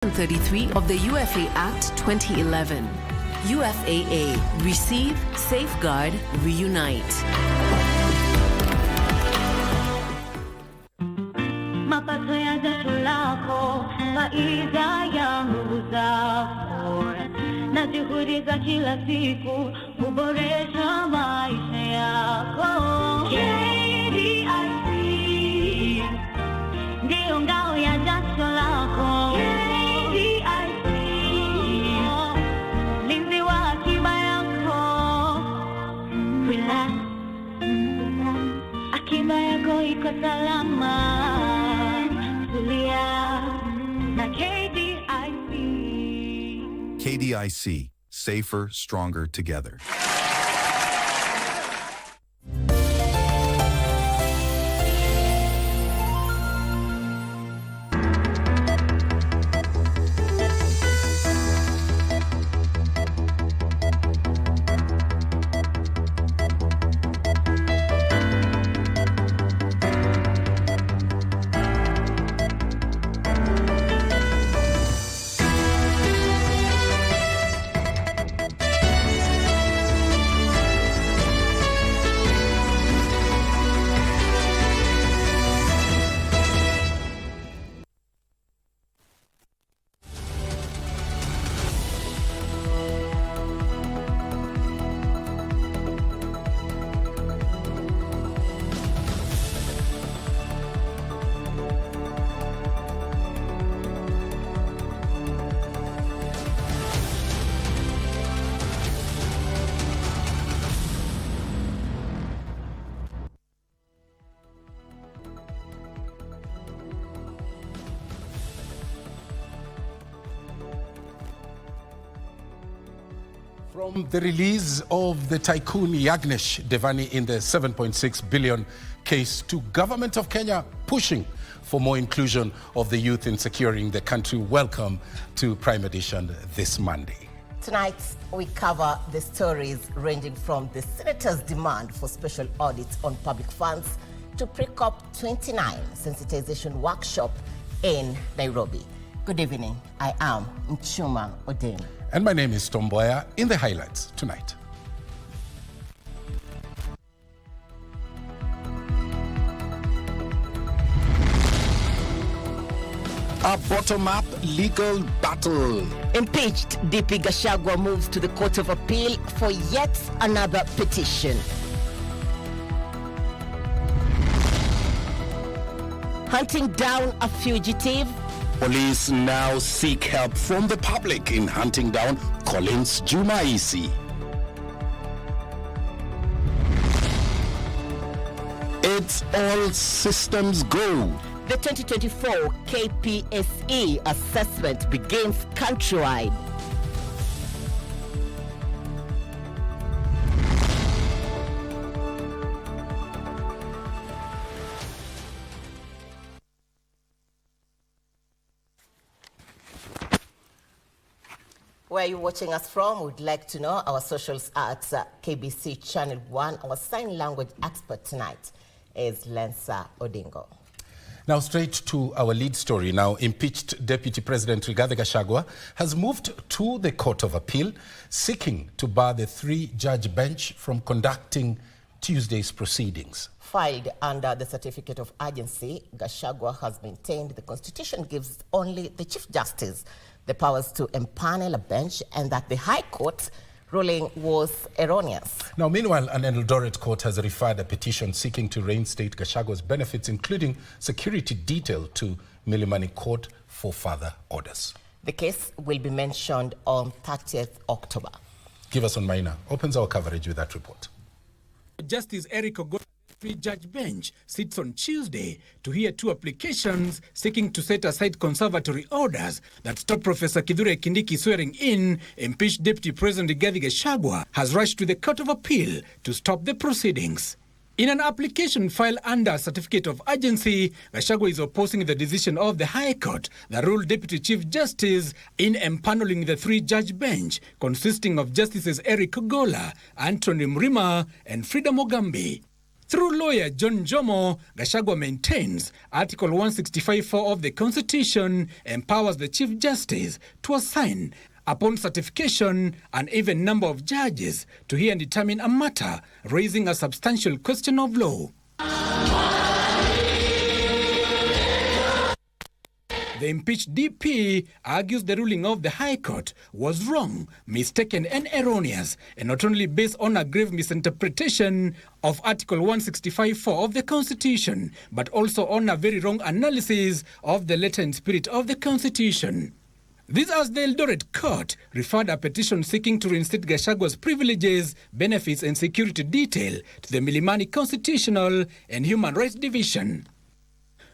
33 of the UFA Act 2011. UFAA. Receive, safeguard, reunite. Mapato ya jasho lako, faida ya nguvu zako, na juhudi za kila siku kuboresha maisha yako. KBC ndio ngao ya jasho lako. KBC linzi wa akiba yako. Relax, akiba yako iko salama. KDIC, safer, stronger together. From the release of the tycoon Yagnesh Devani in the 7.6 billion case to Government of Kenya pushing for more inclusion of the youth in securing the country. Welcome to Prime Edition this Monday. Tonight, we cover the stories ranging from the Senator's demand for special audits on public funds to Pre-COP 29 sensitization workshop in Nairobi. Good evening. I am Nchuma Odem. And my name is Tom Boya. In the highlights tonight. A bottom-up legal battle. Impeached DP Gachagua moves to the Court of Appeal for yet another petition. Hunting down a fugitive. Police now seek help from the public in hunting down Collins Jumaisi. It's all systems go. The 2024 KPSE assessment begins countrywide. Where are you watching us from? We'd like to know. Our socials at KBC Channel 1. Our sign language expert tonight is Lensa Odingo. Now straight to our lead story. Now, impeached Deputy President Rigathi Gachagua has moved to the Court of Appeal, seeking to bar the three-judge bench from conducting Tuesday's proceedings. Filed under the certificate of urgency, Gachagua has maintained the Constitution gives only the Chief Justice the powers to empanel a bench and that the High Court ruling was erroneous. Now, meanwhile, an Eldoret court has referred a petition seeking to reinstate Gachagua's benefits, including security detail, to Milimani Court for further orders. The case will be mentioned on 30th October. Give us on Maina opens our coverage with that report. Justice Eric Ogola three-judge bench sits on Tuesday to hear two applications seeking to set aside conservatory orders that stop Professor Kithure Kindiki swearing in. Impeached Deputy President Rigathi Gachagua has rushed to the Court of Appeal to stop the proceedings. In an application filed under Certificate of Urgency, Gachagua is opposing the decision of the High Court that ruled Deputy Chief Justice in empaneling the three-judge bench consisting of Justices Eric Ogola, Anthony Mrima, and Frida Mogambi. Through lawyer John Jomo, Gachagua maintains Article 165(4) of the Constitution empowers the Chief Justice to assign, upon certification, an even number of judges to hear and determine a matter raising a substantial question of law. The impeached DP argues the ruling of the High Court was wrong, mistaken and erroneous, and not only based on a grave misinterpretation of Article 165(4) of the Constitution, but also on a very wrong analysis of the letter and spirit of the Constitution. This as the Eldoret Court referred a petition seeking to reinstate Gachagua's privileges, benefits and security detail to the Milimani Constitutional and Human Rights Division.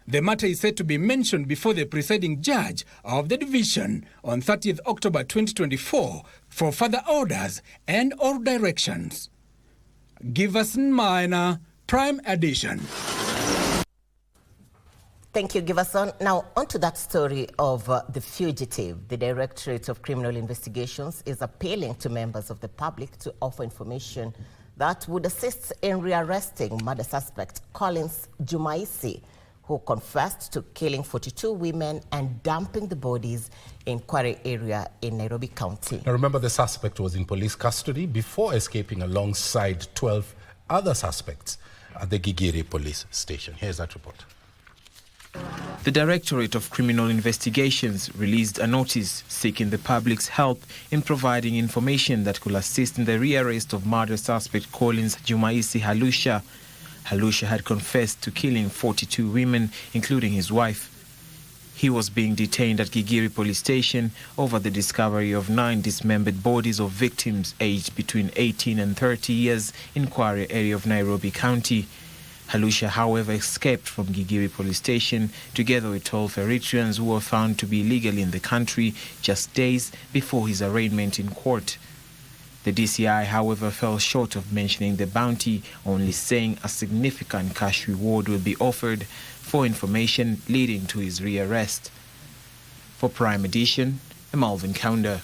The matter is said to be mentioned before the presiding judge of the division on 30th October 2024 for further orders and or directions. Giverson Minor, Prime Edition. Thank you, Giverson. Now, on to that story of the fugitive. The Directorate of Criminal Investigations is appealing to members of the public to offer information that would assist in rearresting murder suspect Collins Jumaisi, who confessed to killing 42 women and dumping the bodies in Kware area in Nairobi County. Now remember, the suspect was in police custody before escaping alongside 12 other suspects at the Gigiri police station. Here's that report. The Directorate of Criminal Investigations released a notice seeking the public's help in providing information that could assist in the rearrest of murder suspect Collins Jumaisi Halusha. Halusha had confessed to killing 42 women, including his wife. He was being detained at Gigiri police station over the discovery of 9 dismembered bodies of victims aged between 18 and 30 years in Kware area of Nairobi County. Halusha, however, escaped from Gigiri police station together with 12 Eritreans who were found to be illegally in the country just days before his arraignment in court. The DCI, however, fell short of mentioning the bounty, only saying a significant cash reward will be offered for information leading to his rearrest. For Prime Edition, I'm Alvin Kaunda.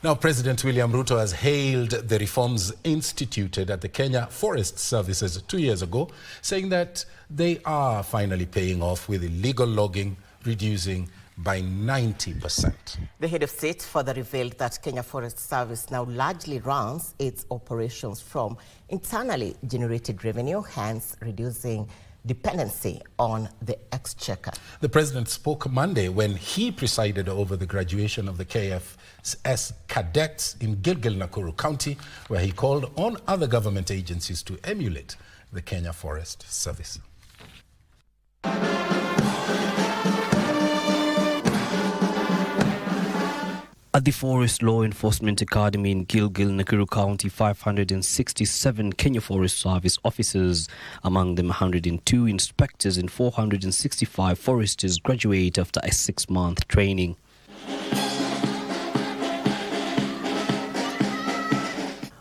Now, President William Ruto has hailed the reforms instituted at the Kenya Forest Services 2 years ago, saying that they are finally paying off, with illegal logging reducing by 90%. The head of state further revealed that Kenya Forest Service now largely runs its operations from internally generated revenue, hence reducing dependency on the exchequer. The president spoke Monday when he presided over the graduation of the KFS cadets in Gilgil, Nakuru County, where he called on other government agencies to emulate the Kenya Forest Service. At the Forest Law Enforcement Academy in Gilgil, Nakuru County, 567 Kenya Forest Service officers, among them 102 inspectors and 465 foresters, graduate after a 6-month training.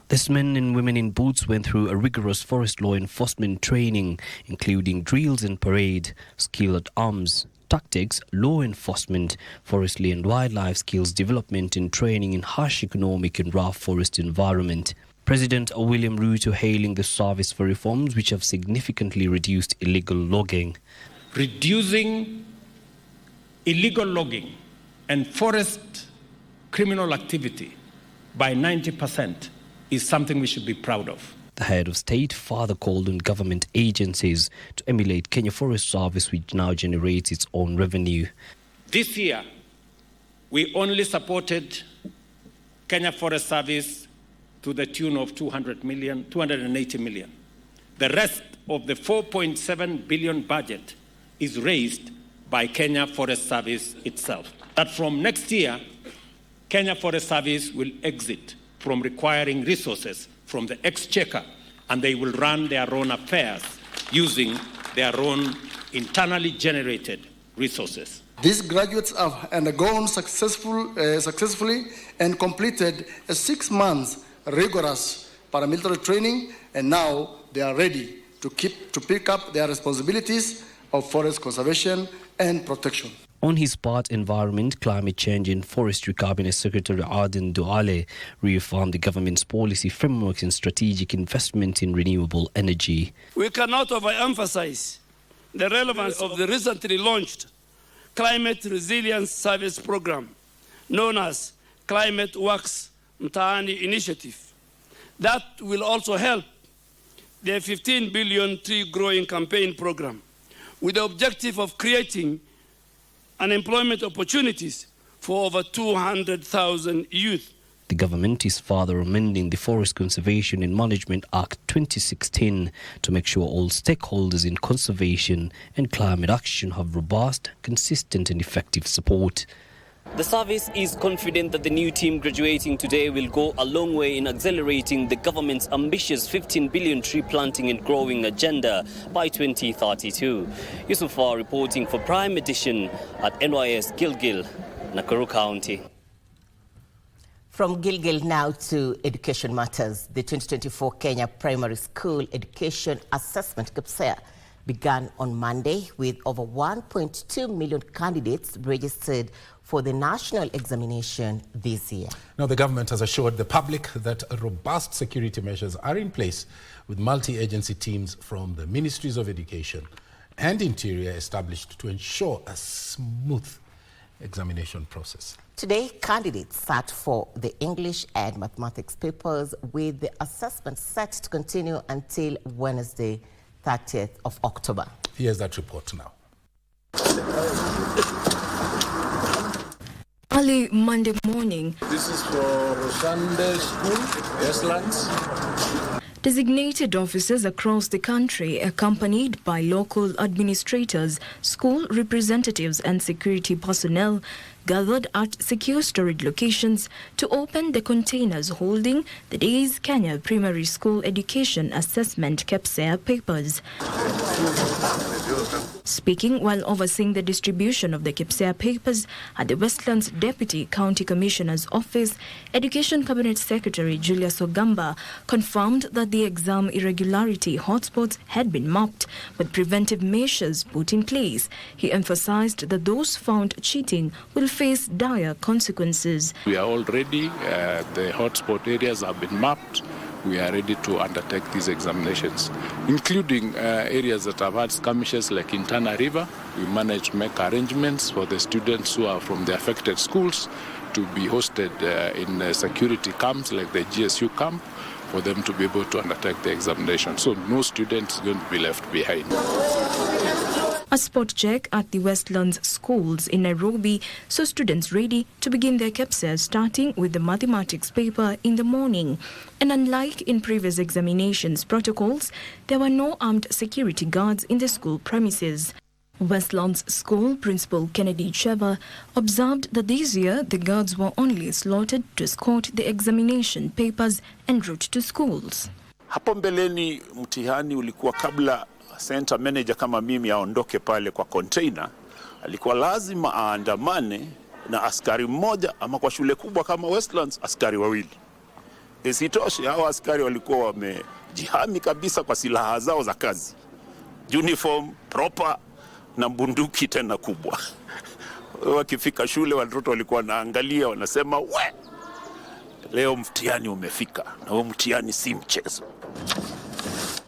These men and women in boots went through a rigorous forest law enforcement training, including drills and parade, skill at arms, tactics, law enforcement, forestry and wildlife skills development and training in harsh economic and rough forest environment. President William Ruto hailing the service for reforms which have significantly reduced illegal logging. Reducing illegal logging and forest criminal activity by 90% is something we should be proud of. The head of state further called on government agencies to emulate Kenya Forest Service, which now generates its own revenue. This year, we only supported Kenya Forest Service to the tune of 280 million. The rest of the 4.7 billion budget is raised by Kenya Forest Service itself. That from next year, Kenya Forest Service will exit from requiring resources from the exchequer, and they will run their own affairs using their own internally generated resources. These graduates have undergone successfully and completed a 6 months rigorous paramilitary training, and now they are ready to pick up their responsibilities of forest conservation and protection. On his part, Environment, Climate Change and Forestry Cabinet Secretary Aden Duale reaffirmed the government's policy frameworks and strategic investment in renewable energy. We cannot overemphasize the relevance of the recently launched Climate Resilience Service Program, known as Climate Works Mtaani Initiative. That will also help the 15 billion tree growing campaign program with the objective of creating unemployment opportunities for over 200,000 youth. The government is further amending the Forest Conservation and Management Act 2016 to make sure all stakeholders in conservation and climate action have robust, consistent and effective support. The service is confident that the new team graduating today will go a long way in accelerating the government's ambitious 15 billion tree planting and growing agenda by 2032. Yusufa reporting for Prime Edition at NYS Gilgil, Nakuru County. From Gilgil now to education matters. The 2024 Kenya Primary School Education Assessment KBC began on Monday with over 1.2 million candidates registered for the national examination this year. Now, the government has assured the public that robust security measures are in place with multi-agency teams from the Ministries of Education and Interior established to ensure a smooth examination process. Today, candidates sat for the English and mathematics papers with the assessment set to continue until Wednesday, 30th of October. Here's that report now. Early Monday morning, this is for Sunday School, Westlands. Designated officers across the country, accompanied by local administrators, school representatives and security personnel, gathered at secure storage locations to open the containers holding the day's Kenya Primary School Education Assessment KBC papers. Speaking while overseeing the distribution of the KBC papers at the Westlands Deputy County Commissioner's Office, Education Cabinet Secretary Julius Ogamba confirmed that the exam irregularity hotspots had been mapped with preventive measures put in place. He emphasized that those found cheating will face dire consequences. We are all ready. The hotspot areas have been mapped. We are ready to undertake these examinations, including areas that have had skirmishes like in Tana River. We managed to make arrangements for the students who are from the affected schools to be hosted in security camps like the GSU camp for them to be able to undertake the examination. So no student is going to be left behind. A spot check at the Westlands schools in Nairobi saw students ready to begin their KBC, starting with the mathematics paper in the morning. And unlike in previous examinations protocols, there were no armed security guards in the school premises. Westlands School Principal Kennedy Cheva observed that this year the guards were only slotted to escort the examination papers en route to schools. Hapo mbeleni mtihani ulikuwa kabla center manager kama mimi aondoke pale kwa container, alikuwa lazima aandamane na askari mmoja, ama kwa shule kubwa kama Westlands askari wawili. Isitoshe hao askari walikuwa wamejihami kabisa kwa silaha zao za kazi, uniform proper na bunduki tena kubwa. Wakifika shule watoto walikuwa wanaangalia, wanasema we, leo mtihani umefika, na huo mtihani si mchezo.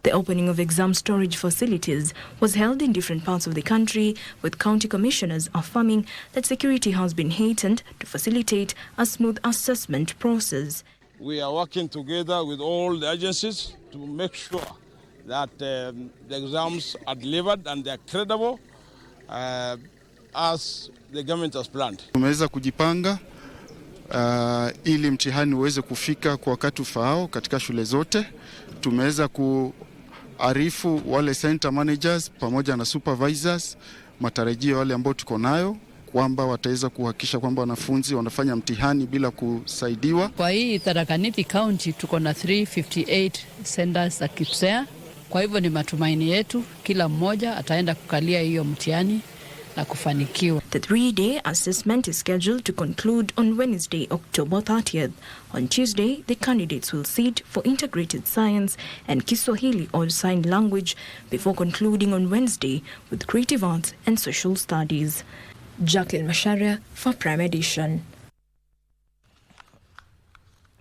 The opening of exam storage facilities was held in different parts of the country, with county commissioners affirming that security has been heightened to facilitate a smooth assessment process. We are working together with all the agencies to make sure that the exams are delivered and they are credible as the government has planned. Tumeweza kujipanga ili mtihani uweze kufika kwa wakati ufaao katika shule zote. Tumeweza kuarifu wale center managers pamoja na supervisors matarajio wale ambao tuko nayo kwamba wataweza kuhakikisha kwamba wanafunzi wanafanya mtihani bila kusaidiwa. Kwa hii Tharaka Nithi County tuko na 358 centers za KBC. Kwa hivyo ni matumaini yetu kila mmoja ataenda kukalia hiyo mtihani na kufanikiwa. The 3-day assessment is scheduled to conclude on Wednesday, October 30th. On Tuesday, the candidates will sit for integrated science and Kiswahili or sign language before concluding on Wednesday with creative arts and social studies. Jacqueline Masharia for Prime Edition.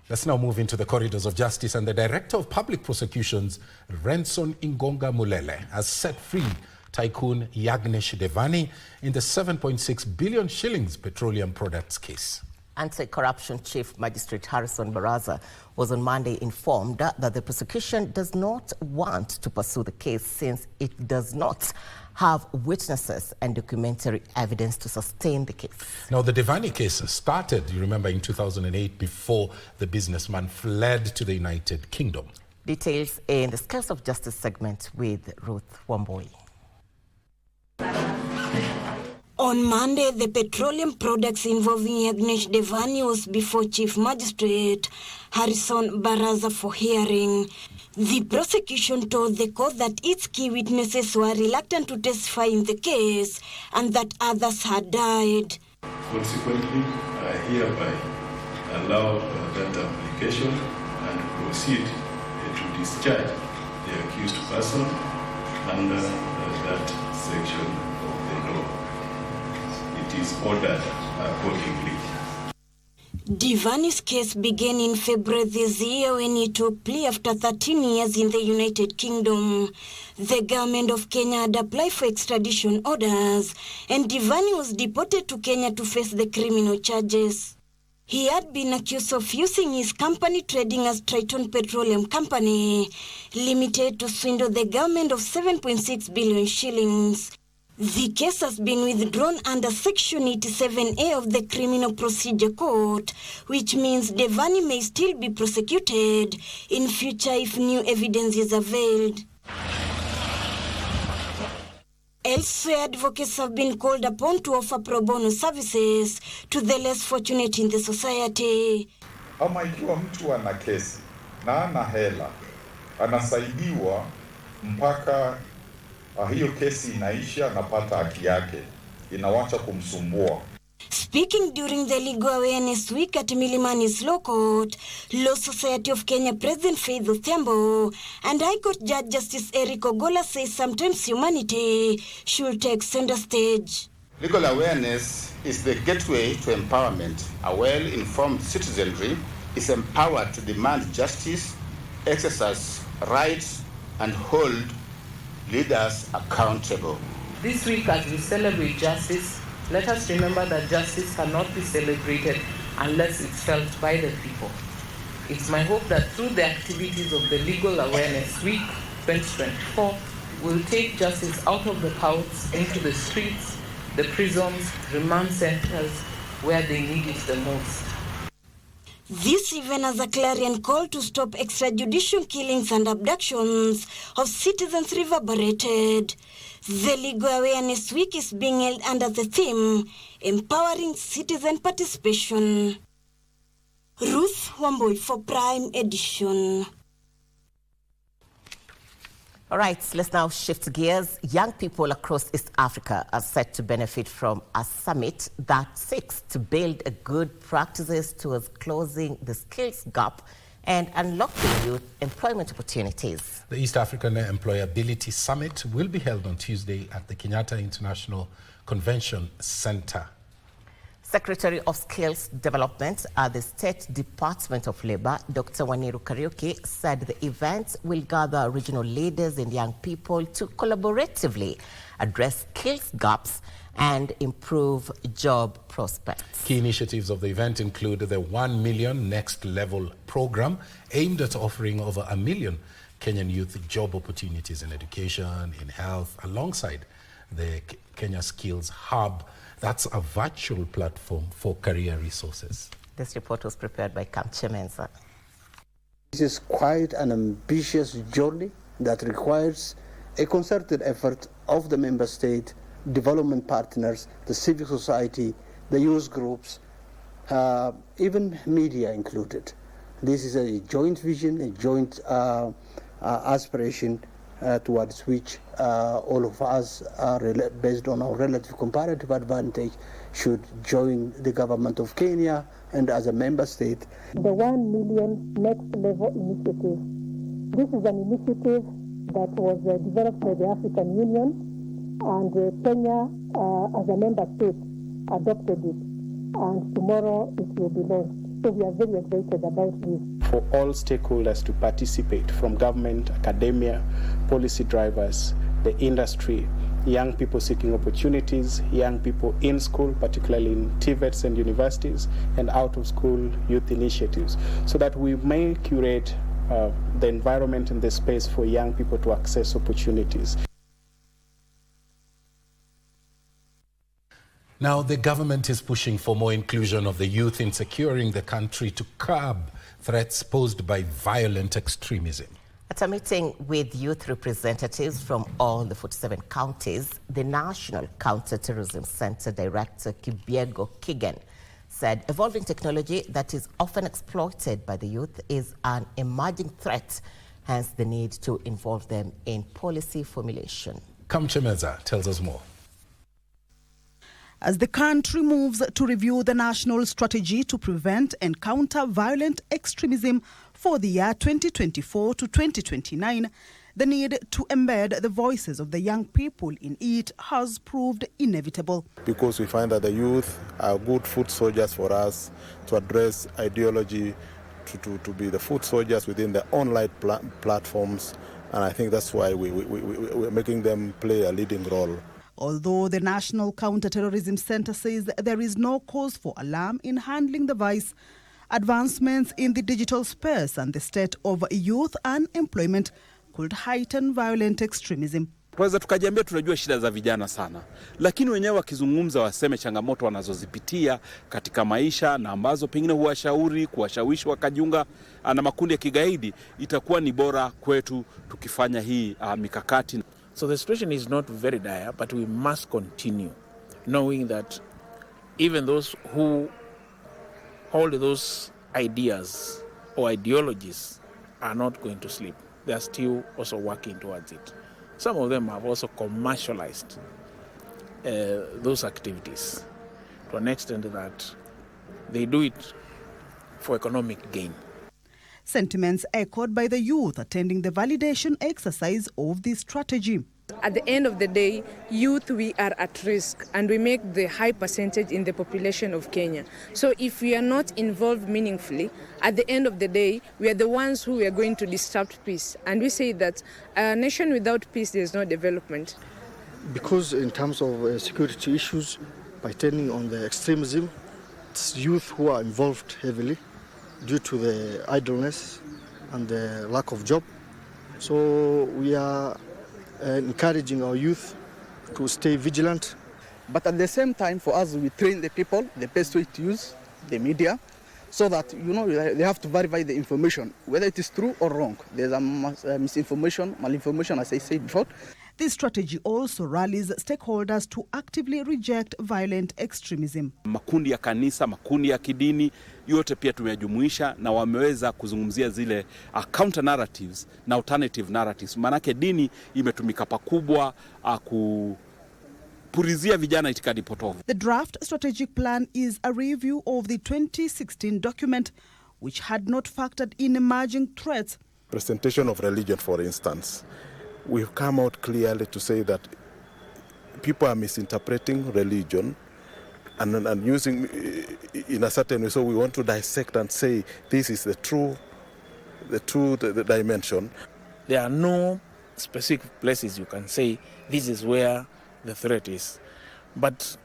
Let's now move into the corridors of justice, and the Director of Public Prosecutions, Renson Ingonga Mulele, has set free tycoon Yagnesh Devani in the 7.6 billion shillings petroleum products case. Anti-Corruption Chief Magistrate Harrison Baraza was on Monday informed that the prosecution does not want to pursue the case since it does not have witnesses and documentary evidence to sustain the case. Now, the Devani case started, you remember, in 2008 before the businessman fled to the United Kingdom. Details in the Scales of Justice segment with Ruth Wamboi. On Monday, the petroleum products involving Yagnesh Devani was before Chief Magistrate Harrison Baraza for hearing. The prosecution told the court that its key witnesses were reluctant to testify in the case and that others had died. Consequently, I hereby allow that application and proceed to discharge the accused person under that section of the law. It is ordered accordingly. Devani's case began in February this year when he took plea after 13 years in the United Kingdom. The government of Kenya had applied for extradition orders, and Devani was deported to Kenya to face the criminal charges. He had been accused of using his company trading as Triton Petroleum Company Limited to swindle the government of 7.6 billion shillings. The case has been withdrawn under Section 87A of the Criminal Procedure Code, which means Devani may still be prosecuted in future if new evidence is availed. Elsewhere, advocates have been called upon to offer pro bono services to the less fortunate in the society. Ama ikiwa mtu ana kesi na ana hela, anasaidiwa mpaka hiyo kesi inaisha, anapata haki yake, inawacha kumsumbua. Speaking during the Legal Awareness Week at Milimani's Law Court, Law Society of Kenya President Faith Othiambo and High Court Judge Justice Eric Ogola say sometimes humanity should take center stage. Legal awareness is the gateway to empowerment. A well-informed citizenry is empowered to demand justice, exercise rights, and hold leaders accountable. This week, as we celebrate justice, let us remember that justice cannot be celebrated unless it's felt by the people. It's my hope that through the activities of the Legal Awareness Week 2024, we'll take justice out of the courts into the streets, the prisons, remand centers, where they need it the most. This even as a clarion call to stop extrajudicial killings and abductions of citizens reverberated. The Legal Awareness Week is being held under the theme, Empowering Citizen Participation. Ruth Wamboi for Prime Edition. All right, let's now shift gears. Young people across East Africa are set to benefit from a summit that seeks to build good practices towards closing the skills gap and unlocking youth employment opportunities. The East African Employability Summit will be held on Tuesday at the Kenyatta International Convention Center. Secretary of Skills Development at the State Department of Labor, Dr. Waniru Kariuki, said the event will gather regional leaders and young people to collaboratively address skills gaps and improve job prospects. Key initiatives of the event include the 1 million Next Level program aimed at offering over 1 million Kenyan youth job opportunities in education, in health, alongside the Kenya Skills Hub. That's a virtual platform for career resources. This report was prepared by Kamche Menza. This is quite an ambitious journey that requires a concerted effort of the member state, development partners, the civil society, the youth groups, even media included. This is a joint vision, a joint aspiration towards which all of us, based on our relative comparative advantage, should join the government of Kenya and as a member state. The 1 million Next Level initiative. This is an initiative that was developed by the African Union, and Kenya, as a member state, adopted it, and tomorrow it will be launched. So we are very excited about this. For all stakeholders to participate, from government, academia, policy drivers, the industry, young people seeking opportunities, young people in school, particularly in TVETs and universities, and out-of-school youth initiatives, so that we may curate the environment and the space for young people to access opportunities. Now, the government is pushing for more inclusion of the youth in securing the country to curb threats posed by violent extremism. At a meeting with youth representatives from all the 47 counties, the National Counter-Terrorism Center Director Kibiego Kigen said evolving technology that is often exploited by the youth is an emerging threat, hence the need to involve them in policy formulation. Kamchemeza tells us more. As the country moves to review the national strategy to prevent and counter violent extremism for the year 2024 to 2029, the need to embed the voices of the young people in it has proved inevitable. Because we find that the youth are good foot soldiers for us to address ideology, to be the foot soldiers within the online platforms, and I think that's why we're making them play a leading role. Although the National Counter-Terrorism Center says there is no cause for alarm in handling the vice, advancements in the digital space and the state of youth unemployment could heighten violent extremism. Tunaweza tukajiambia tunajua shida za vijana sana, lakini wenyewe wakizungumza waseme changamoto wanazozipitia katika maisha na ambazo pengine huwashauri, kuwashawishi wakajiunga na makundi ya kigaidi, itakuwa ni bora kwetu tukifanya hii mikakati. So the situation is not very dire, but we must continue knowing that even those who hold those ideas or ideologies are not going to sleep. They are still also working towards it. Some of them have also commercialized those activities to an extent that they do it for economic gain. Sentiments echoed by the youth attending the validation exercise of this strategy. At the end of the day, youth, we are at risk and we make the high percentage in the population of Kenya. So if we are not involved meaningfully, at the end of the day, we are the ones who are going to disrupt peace. And we say that a nation without peace, there is no development. Because in terms of security issues, by turning on the extremism, it's youth who are involved heavily due to the idleness and the lack of job. So we are encouraging our youth to stay vigilant. But at the same time, for us, we train the people the best way to use the media so that, they have to verify the information, whether it is true or wrong. There's a misinformation, malinformation, as I said before. This strategy also rallies stakeholders to actively reject violent extremism. Makundi ya kanisa, makundi ya kidini, yote pia tumejumuisha na wameweza kuzungumzia zile counter narratives na alternative narratives. Manake dini imetumika pakubwa kupurizia vijana itikadi potovu. The draft strategic plan is a review of the 2016 document which had not factored in emerging threats. Presentation of religion, for instance. We've come out clearly to say that people are misinterpreting religion and using in a certain way. So we want to dissect and say this is the true dimension. There are no specific places you can say this is where the threat is. But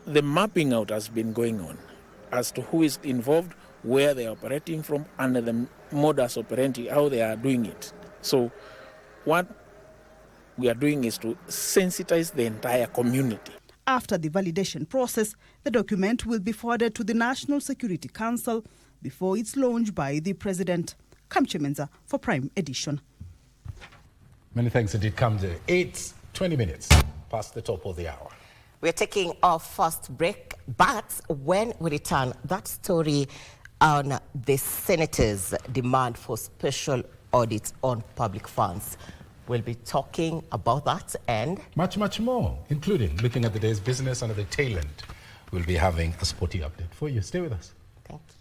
the mapping out has been going on as to who is involved, where they are operating from, and the modus operandi, how they are doing it. So what we are doing is to sensitize the entire community. After the validation process, the document will be forwarded to the National Security Council before it's launched by the President. Kamchemenza for Prime Edition. Many thanks indeed, Kamje. 8:20 minutes past the top of the hour. We're taking our first break, but when we return, that story on the senators' demand for special audits on public funds. We'll be talking about that and much, much more, including looking at the day's business, and at the tail end, we'll be having a sporty update for you. Stay with us. Thank you.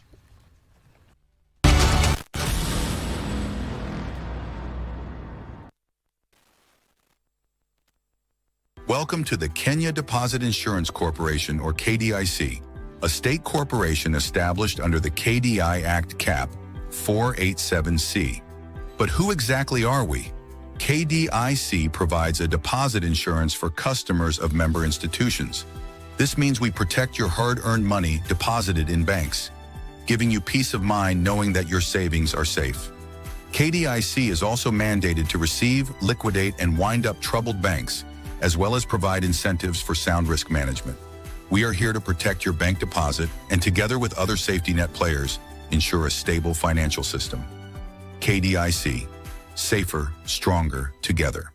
Welcome to the Kenya Deposit Insurance Corporation, or KDIC, a state corporation established under the KDI Act Cap 487C. But who exactly are we? KDIC provides a deposit insurance for customers of member institutions. This means we protect your hard-earned money deposited in banks, giving you peace of mind knowing that your savings are safe. KDIC is also mandated to receive, liquidate, and wind up troubled banks, as well as provide incentives for sound risk management. We are here to protect your bank deposit and, together with other safety net players, ensure a stable financial system. KDIC, safer, stronger, together.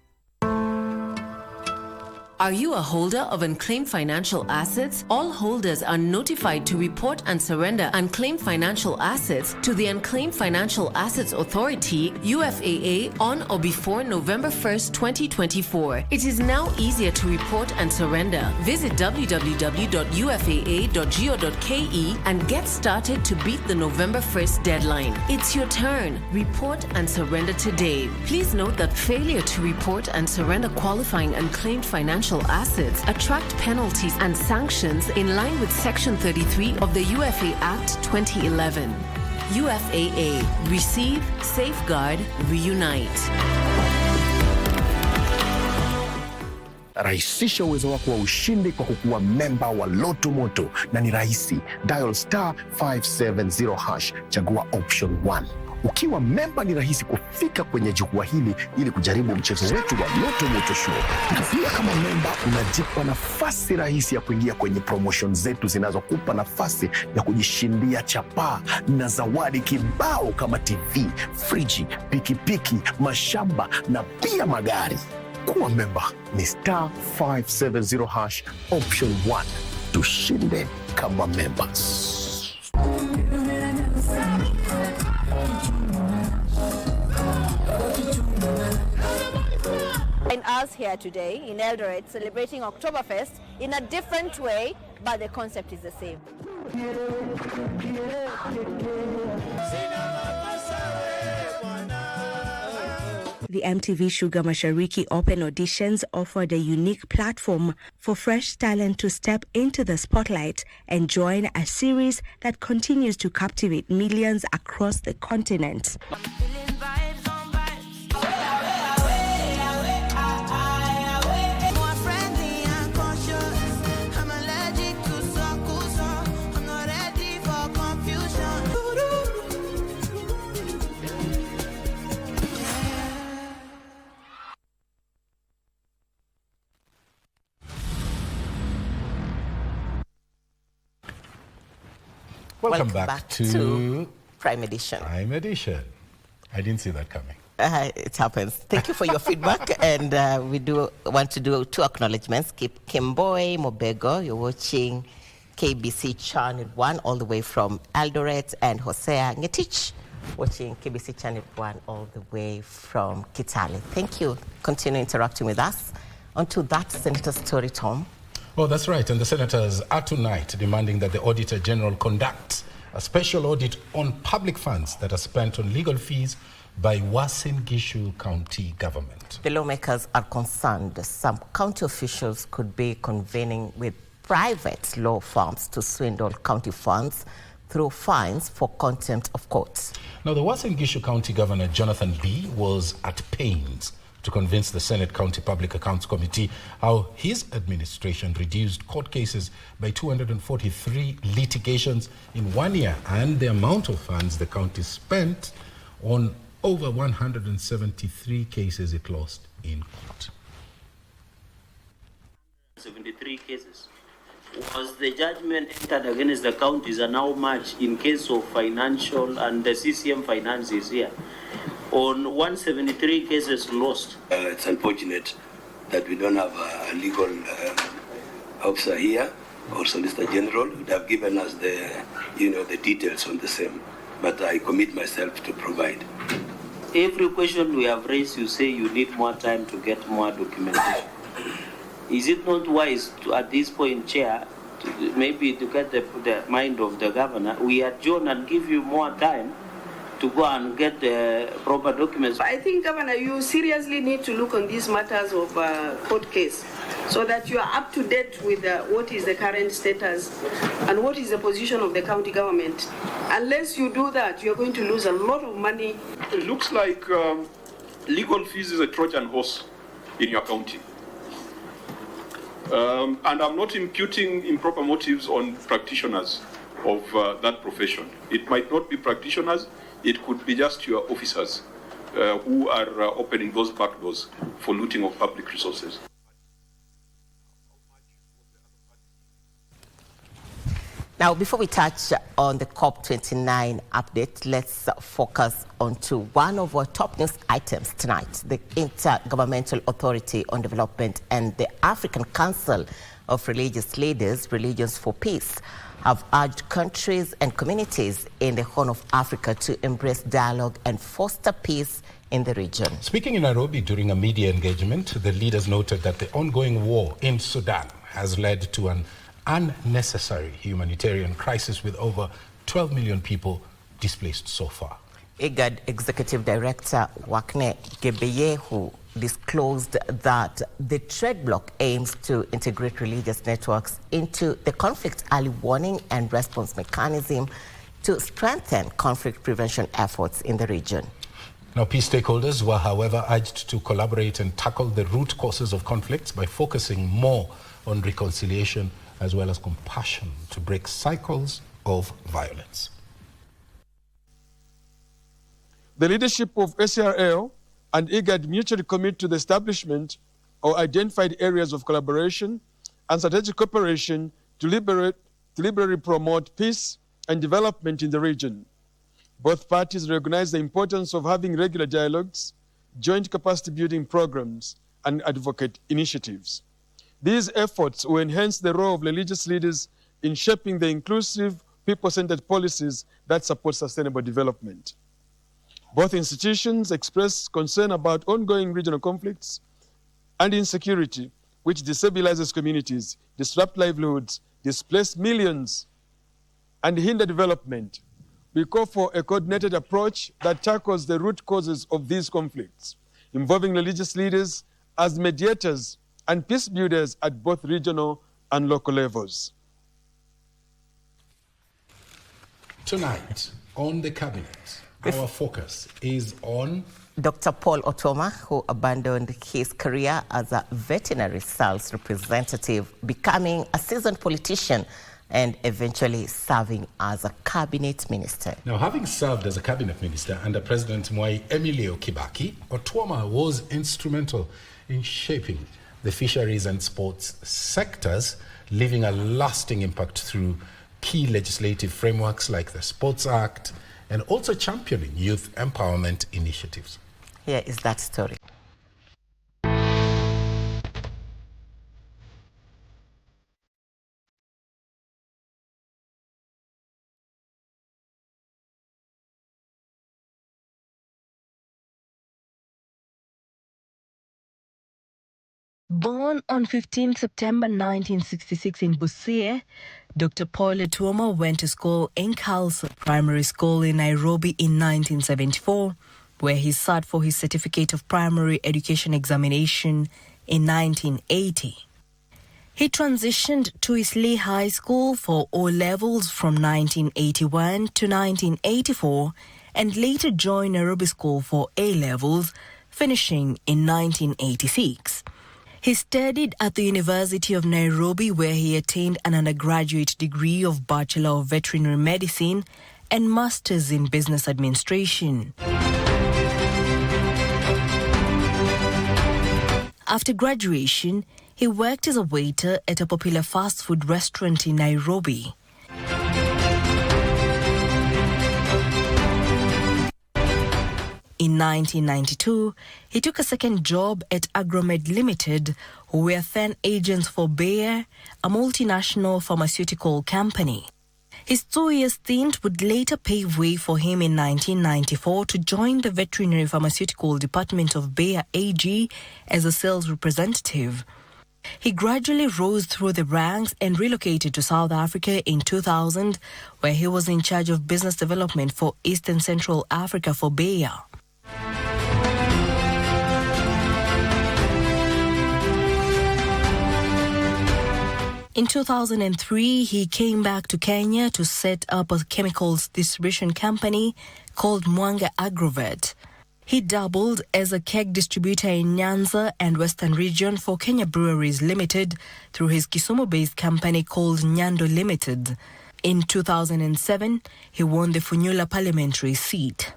Are you a holder of unclaimed financial assets? All holders are notified to report and surrender unclaimed financial assets to the Unclaimed Financial Assets Authority, UFAA, on or before November 1st, 2024. It is now easier to report and surrender. Visit www.ufaa.go.ke and get started to beat the November 1st deadline. It's your turn. Report and surrender today. Please note that failure to report and surrender qualifying unclaimed financial assets attract penalties and sanctions in line with Section 33 of the UFA Act 2011. UFAA. Receive, safeguard, reunite. Rahisisha uwezo wako wa ushindi kwa kukuwa memba wa Loto Moto, na ni rahisi. Dial *570#, chagua option 1. Ukiwa memba ni rahisi kufika kwenye jukwaa hili ili kujaribu mchezo wetu wa Loto Moto Show. Na pia kama memba unajipa nafasi rahisi ya kuingia kwenye promotion zetu zinazokupa nafasi ya kujishindia chapaa na zawadi kibao kama TV, friji, pikipiki, mashamba na pia magari. Kuwa memba ni *570# option 1. Tushinde kama members. And us here today in Eldoret celebrating Oktoberfest in a different way, but the concept is the same. The MTV Sugar Mashariki Open Auditions offered a unique platform for fresh talent to step into the spotlight and join a series that continues to captivate millions across the continent. Welcome back to Prime Edition. Prime Edition. I didn't see that coming. It happens. Thank you for your feedback. And we do want to do 2 acknowledgements. Kimboy Mobego, you're watching KBC Channel 1 all the way from Eldoret, and Hosea Ngetich watching KBC Channel 1 all the way from Kitale. Thank you. Continue interacting with us. On to that Senator story, Tom. Oh, that's right. And the senators are tonight demanding that the Auditor General conduct a special audit on public funds that are spent on legal fees by Uasin Gishu County government. The lawmakers are concerned some county officials could be convening with private law firms to swindle county funds through fines for contempt of court. Now, the Uasin Gishu County Governor, Jonathan B., was at pains to convince the Senate County Public Accounts Committee how his administration reduced court cases by 243 litigations in 1 year, and the amount of funds the county spent on over 173 cases it lost in court. 73 cases. Was the judgment entered against the counties, and how much in case of financial and the CCM finances here? On 173 cases lost. It's unfortunate that we don't have a legal officer here or Solicitor General who would have given us the details on the same. But I commit myself to provide. Every question we have raised, you say you need more time to get more documentation. Is it not wise to, at this point, Chair, maybe to get the mind of the governor, we adjourn and give you more time to go and get the proper documents? I think, Governor, you seriously need to look on these matters of court case. so that you are up to date with what is the current status and what is the position of the county government. Unless you do that, you're going to lose a lot of money. It looks like legal fees is a Trojan horse in your county. And I'm not imputing improper motives on practitioners of that profession. It might not be practitioners, it could be just your officers who are opening those back doors for looting of public resources. Now, before we touch on the COP29 update, let's focus on to one of our top news items tonight. The Intergovernmental Authority on Development and the African Council of Religious Leaders, Religions for Peace, have urged countries and communities in the Horn of Africa to embrace dialogue and foster peace in the region. Speaking in Nairobi during a media engagement, the leaders noted that the ongoing war in Sudan has led to an unnecessary humanitarian crisis with over 12 million people displaced so far. IGAD Executive Director Wakne Gebeyehu disclosed that the trade bloc aims to integrate religious networks into the conflict early warning and response mechanism to strengthen conflict prevention efforts in the region. Now, peace stakeholders were, however, urged to collaborate and tackle the root causes of conflicts by focusing more on reconciliation as well as compassion to break cycles of violence. The leadership of SRL and IGAD mutually commit to the establishment of identified areas of collaboration and strategic cooperation to deliberately promote peace and development in the region. Both parties recognize the importance of having regular dialogues, joint capacity building programs, and advocate initiatives. These efforts will enhance the role of religious leaders in shaping the inclusive, people-centered policies that support sustainable development. Both institutions express concern about ongoing regional conflicts and insecurity, which destabilizes communities, disrupt livelihoods, displace millions, and hinder development. We call for a coordinated approach that tackles the root causes of these conflicts, involving religious leaders as mediators and peace builders at both regional and local levels. Tonight, on the cabinet, our focus is on Dr. Paul Otoma, who abandoned his career as a veterinary sales representative, becoming a seasoned politician and eventually serving as a cabinet minister. Now, having served as a cabinet minister under President Mwai Emilio Kibaki, Otoma was instrumental in shaping the fisheries and sports sectors, leaving a lasting impact through key legislative frameworks like the Sports Act and also championing youth empowerment initiatives. Here is that story. Born on 15 September 1966 in Busia, Dr. Paul Otoma went to school in Khalsa Primary School in Nairobi in 1974, where he sat for his Certificate of Primary Education examination in 1980. He transitioned to Eastleigh High School for O-levels from 1981 to 1984 and later joined Nairobi School for A-levels, finishing in 1986. He studied at the University of Nairobi, where he attained an undergraduate degree of Bachelor of Veterinary Medicine and Masters in Business Administration. After graduation, he worked as a waiter at a popular fast food restaurant in Nairobi. In 1992, he took a second job at Agromed Limited, who were then agents for Bayer, a multinational pharmaceutical company. His 2-year stint would later pave way for him in 1994 to join the veterinary pharmaceutical department of Bayer AG as a sales representative. He gradually rose through the ranks and relocated to South Africa in 2000, where he was in charge of business development for East and Central Africa for Bayer. In 2003, he came back to Kenya to set up a chemicals distribution company called Mwanga Agrovet. He doubled as a keg distributor in Nyanza and Western Region for Kenya Breweries Limited through his Kisumu-based company called Nyando Limited. In 2007, he won the Funyula parliamentary seat.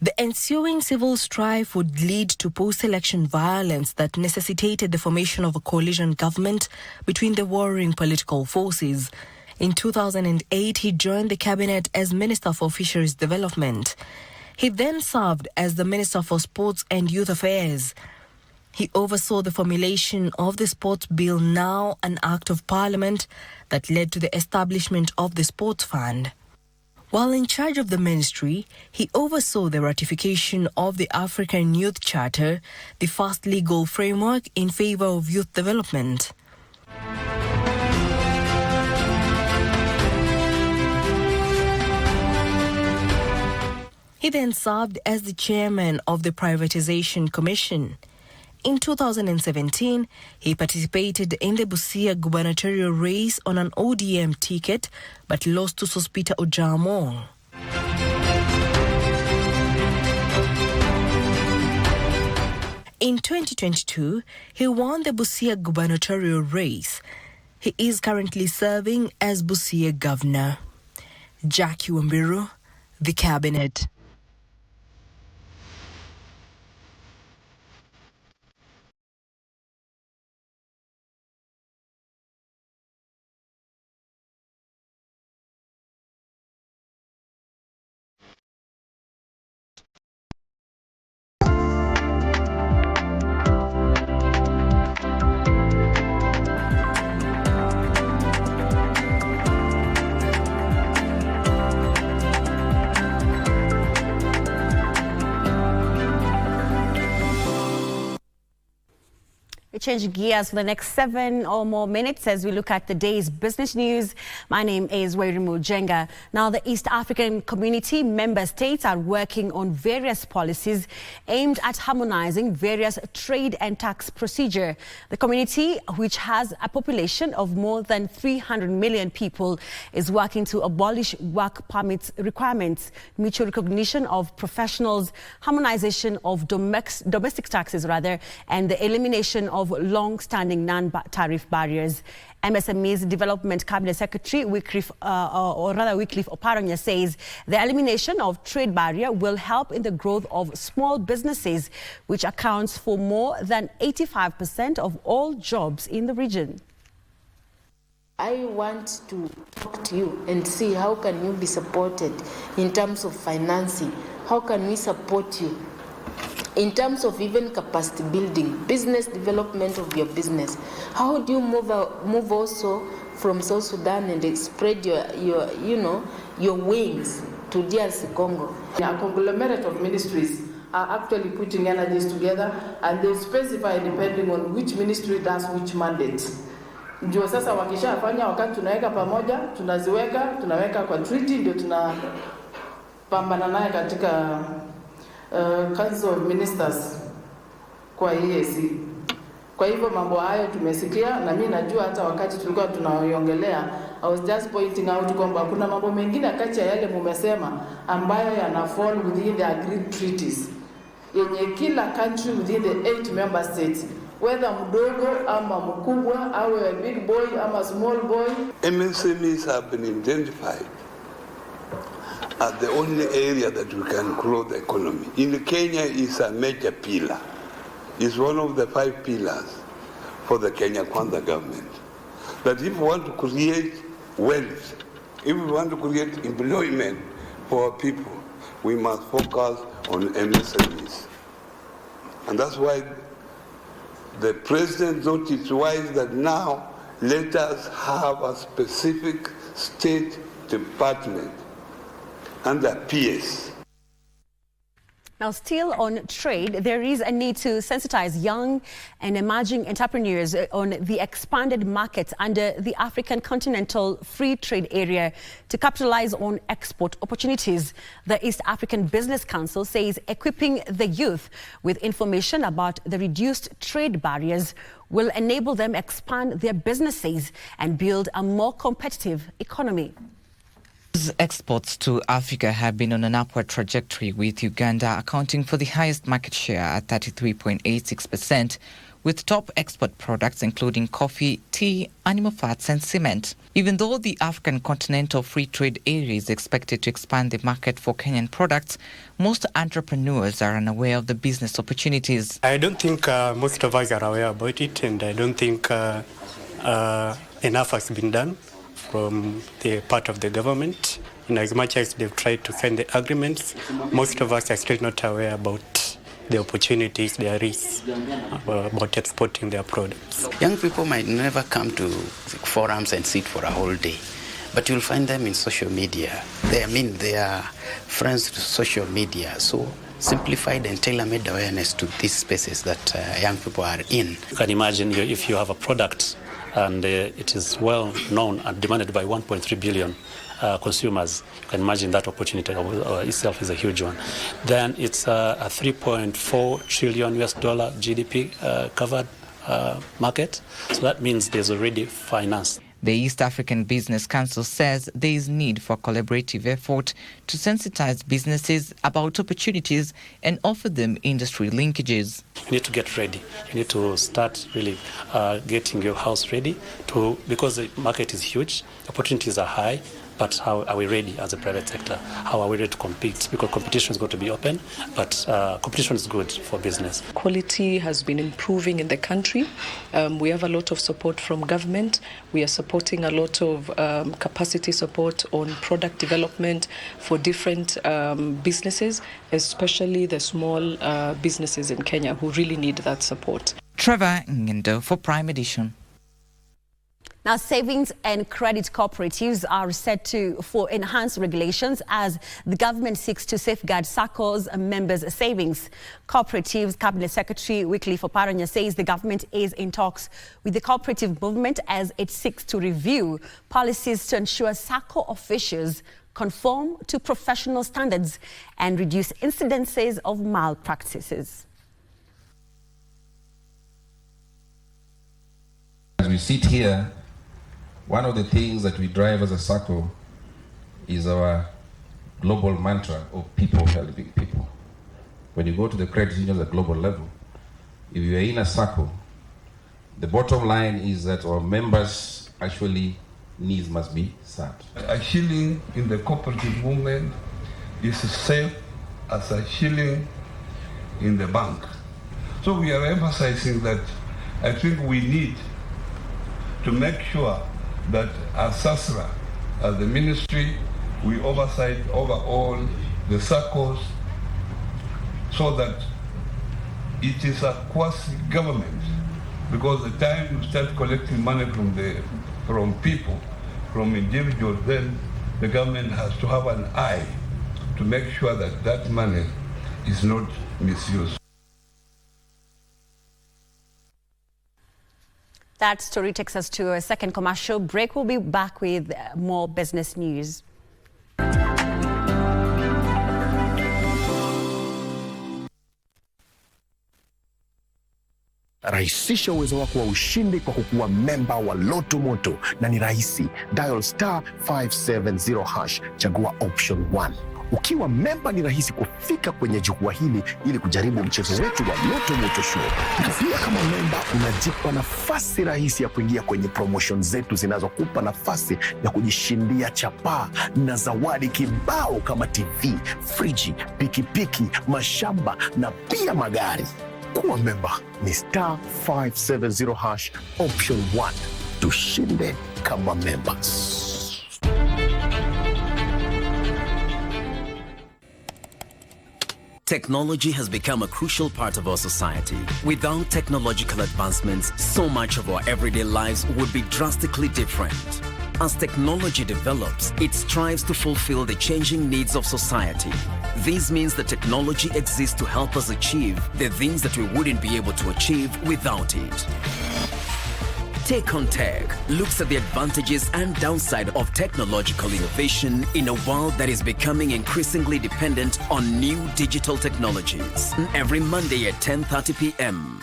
The ensuing civil strife would lead to post-election violence that necessitated the formation of a coalition government between the warring political forces. In 2008, he joined the cabinet as Minister for Fisheries Development. He then served as the Minister for Sports and Youth Affairs. He oversaw the formulation of the Sports Bill, now an Act of Parliament, that led to the establishment of the Sports Fund. While in charge of the ministry, he oversaw the ratification of the African Youth Charter, the first legal framework in favor of youth development. He then served as the chairman of the Privatization Commission. In 2017, he participated in the Busia gubernatorial race on an ODM ticket, but lost to Sospita Ojamo. In 2022, he won the Busia gubernatorial race. He is currently serving as Busia governor. Jackie Wambiru, The Cabinet. We change gears for the next 7 or more minutes as we look at the day's business news. My name is Wairimu Jenga. Now, the East African Community member states are working on various policies aimed at harmonizing various trade and tax procedure. The community, which has a population of more than 300 million people, is working to abolish work permits requirements, mutual recognition of professionals, harmonization of domestic taxes, and the elimination of long-standing non-tariff barriers. MSME's Development Cabinet Secretary Wycliffe Oparonya says the elimination of trade barrier will help in the growth of small businesses, which accounts for more than 85% of all jobs in the region. I want to talk to you and see how can you be supported in terms of financing. How can we support you in terms of even capacity building, business development of your business? How do you move also from South Sudan and spread your wings to DRC Congo? A conglomerate of ministries are actually putting energies together, and they specify depending on which ministry does which mandate. Ndio sasa wakishafanya, wakati tunaweka pamoja, tunaweka kwa treaty, ndio tunapambana naye katika Council of Ministers kwa EAC. Kwa hivyo mambo hayo tumesikia, na mimi najua hata wakati tulikuwa tunaongelea, I was just pointing out kwamba kuna mambo mengine kati ya yale mumesema ambayo yana fall within the agreed treaties, yenye kila country within the 8 member states, whether mdogo ama mkubwa, awe a big boy ama small boy. MSMEs have been identified as the only area that we can grow the economy. In Kenya is a major pillar. It's one of the 5 pillars for the Kenya Kwanza government. That if we want to create wealth, if we want to create employment for our people, we must focus on MSMEs. And that's why the president thought it wise that now let us have a specific state department under PS. Now, still on trade, there is a need to sensitize young and emerging entrepreneurs on the expanded markets under the African Continental Free Trade Area to capitalize on export opportunities. The East African Business Council says equipping the youth with information about the reduced trade barriers will enable them expand their businesses and build a more competitive economy. Exports to Africa have been on an upward trajectory, with Uganda accounting for the highest market share at 33.86%, with top export products including coffee, tea, animal fats and cement. Even though the African Continental Free Trade Area is expected to expand the market for Kenyan products, most entrepreneurs are unaware of the business opportunities. I don't think most of us are aware about it, and I don't think enough has been done from the part of the government. In as much as they've tried to sign the agreements, most of us are still not aware about the opportunities there is about exporting their products. Young people might never come to forums and sit for a whole day, but you'll find them in social media. They are friends to social media, so simplified and tailor-made awareness to these spaces that young people are in. You can imagine if you have a product and it is well known and demanded by 1.3 billion consumers, you can imagine that opportunity itself is a huge one. Then it's a 3.4 trillion US dollar GDP covered market. So that means there's already finance. The East African Business Council says there is need for collaborative effort to sensitize businesses about opportunities and offer them industry linkages. You need to get ready. You need to start really getting your house ready because the market is huge, opportunities are high, but how are we ready as a private sector? How are we ready to compete? Because competition is going to be open, but competition is good for business. Quality has been improving in the country. We have a lot of support from government. We are supporting a lot of capacity support on product development for different businesses, especially the small businesses in Kenya who really need that support. Trevor Ngendo for Prime Edition. Now, savings and credit cooperatives are set for enhanced regulations as the government seeks to safeguard SACCO's members' savings. Cooperatives Cabinet Secretary Wycliffe Oparanya says the government is in talks with the cooperative movement as it seeks to review policies to ensure SACCO officials conform to professional standards and reduce incidences of malpractices. As we sit here, one of the things that we drive as a SACCO is our global mantra of people helping people. When you go to the credit unions at global level, if you are in a SACCO, the bottom line is that our members' actually needs must be served. A shilling in the cooperative movement is safe as a shilling in the bank. So we are emphasizing that I think we need to make sure that as SASRA, as the ministry, we oversight over all the SACCOs so that it is a quasi-government, because the time you start collecting money from people, from individuals, then the government has to have an eye to make sure that that money is not misused. That story takes us to a second commercial break. We'll be back with more business news. Rahisisha uwezo wako wa ushindi kwa kukuwa memba wa Loto Moto, na ni rahisi. Dial *570#, chagua option 1. Ukiwa memba ni rahisi kufika kwenye jukwaa hili ili kujaribu mchezo wetu wa Loto Moto Show. Na pia kama memba unajipa nafasi rahisi ya kuingia kwenye promotion zetu zinazokupa nafasi ya kujishindia chapaa na zawadi kibao kama TV, friji, pikipiki, mashamba na pia magari. Kuwa memba ni *570# option 1. Tushinde kama members. Technology has become a crucial part of our society. Without technological advancements, so much of our everyday lives would be drastically different. As technology develops, it strives to fulfill the changing needs of society. This means that technology exists to help us achieve the things that we wouldn't be able to achieve without it. Take on Tech looks at the advantages and downside of technological innovation in a world that is becoming increasingly dependent on new digital technologies. Every Monday at 10:30 p.m.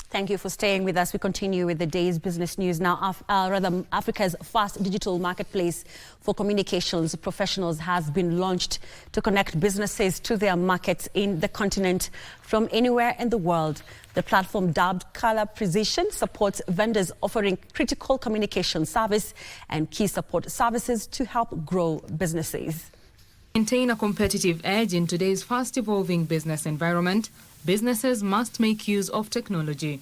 Thank you for staying with us. We continue with the day's business news. Now, Africa's first digital marketplace for communications professionals has been launched to connect businesses to their markets in the continent from anywhere in the world. The platform, dubbed Color Precision, supports vendors offering critical communication service and key support services to help grow businesses. Maintain a competitive edge in today's fast-evolving business environment, businesses must make use of technology.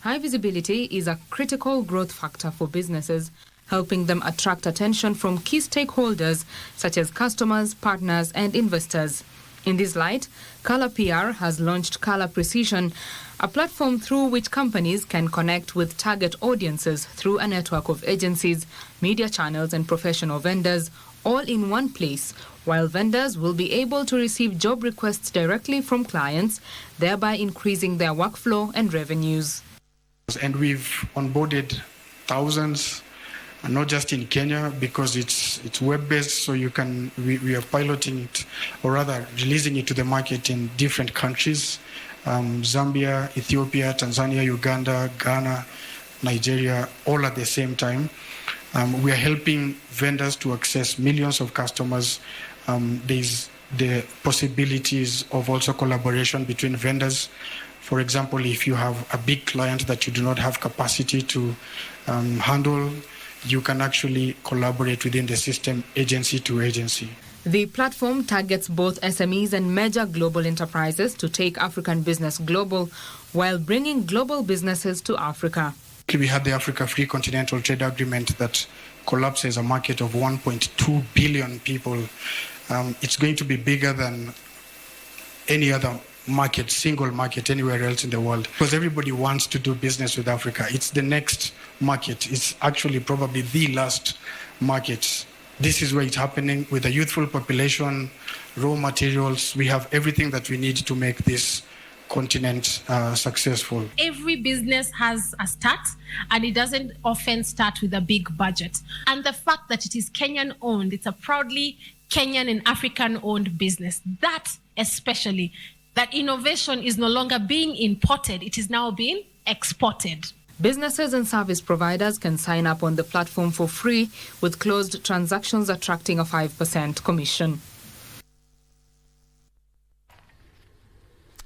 High visibility is a critical growth factor for businesses, helping them attract attention from key stakeholders such as customers, partners, and investors. In this light, Color PR has launched Color Precision, a platform through which companies can connect with target audiences through a network of agencies, media channels, and professional vendors, all in one place, while vendors will be able to receive job requests directly from clients, thereby increasing their workflow and revenues. And we've onboarded thousands, and not just in Kenya, because it's web-based, so we are piloting it, or rather releasing it to the market in different countries, Zambia, Ethiopia, Tanzania, Uganda, Ghana, Nigeria, all at the same time. We are helping vendors to access millions of customers. There's the possibilities of also collaboration between vendors. For example, if you have a big client that you do not have capacity to handle, you can actually collaborate within the system, agency to agency. The platform targets both SMEs and major global enterprises to take African business global while bringing global businesses to Africa. We had the Africa Free Continental Trade Agreement that collapses a market of 1.2 billion people. It's going to be bigger than any other market, single market anywhere else in the world, because everybody wants to do business with Africa. It's the next market. It's actually probably the last market. This is where it's happening with a youthful population, raw materials. We have everything that we need to make this continent successful. Every business has a start, and it doesn't often start with a big budget. And the fact that it is Kenyan owned, it's a proudly Kenyan and African owned business. That especially, that innovation is no longer being imported, it is now being exported. Businesses and service providers can sign up on the platform for free, with closed transactions attracting a 5% commission.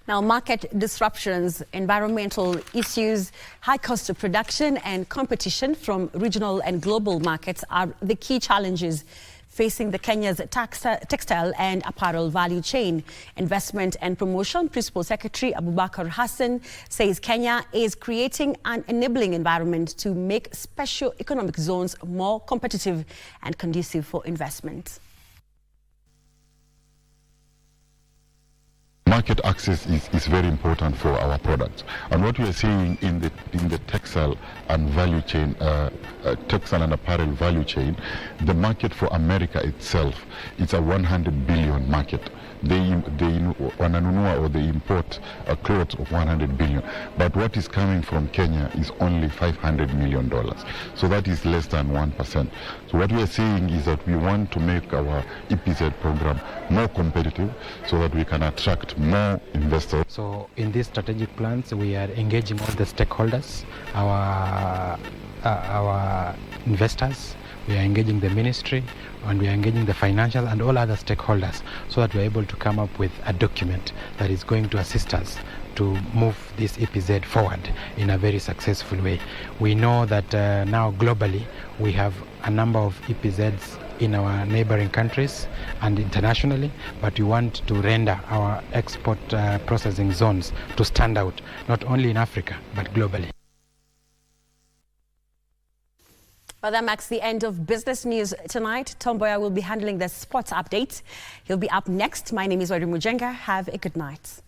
Now, market disruptions, environmental issues, high cost of production, and competition from regional and global markets are the key challenges facing the Kenya's textile and apparel value chain. Investment and Promotion Principal Secretary Abubakar Hassan says Kenya is creating an enabling environment to make special economic zones more competitive and conducive for investment. Market access is very important for our products, and what we are seeing in the textile and value chain, textile and apparel value chain, the market for America itself, it's a 100 billion market. They wananunua or they import a cloth of 100 billion, but what is coming from Kenya is only $500 million. So that is less than 1%. So what we are saying is that we want to make our EPZ program more competitive so that we can attract more investors. So in these strategic plans, we are engaging all the stakeholders, our investors. We are engaging the ministry, and we are engaging the financial and all other stakeholders, so that we are able to come up with a document that is going to assist us to move this EPZ forward in a very successful way. We know that now globally we have a number of EPZs in our neighboring countries and internationally, but we want to render our export processing zones to stand out, not only in Africa, but globally. Well, that marks the end of business news tonight. Tomboya will be handling the sports update. He'll be up next. My name is Wadi Mujenga. Have a good night.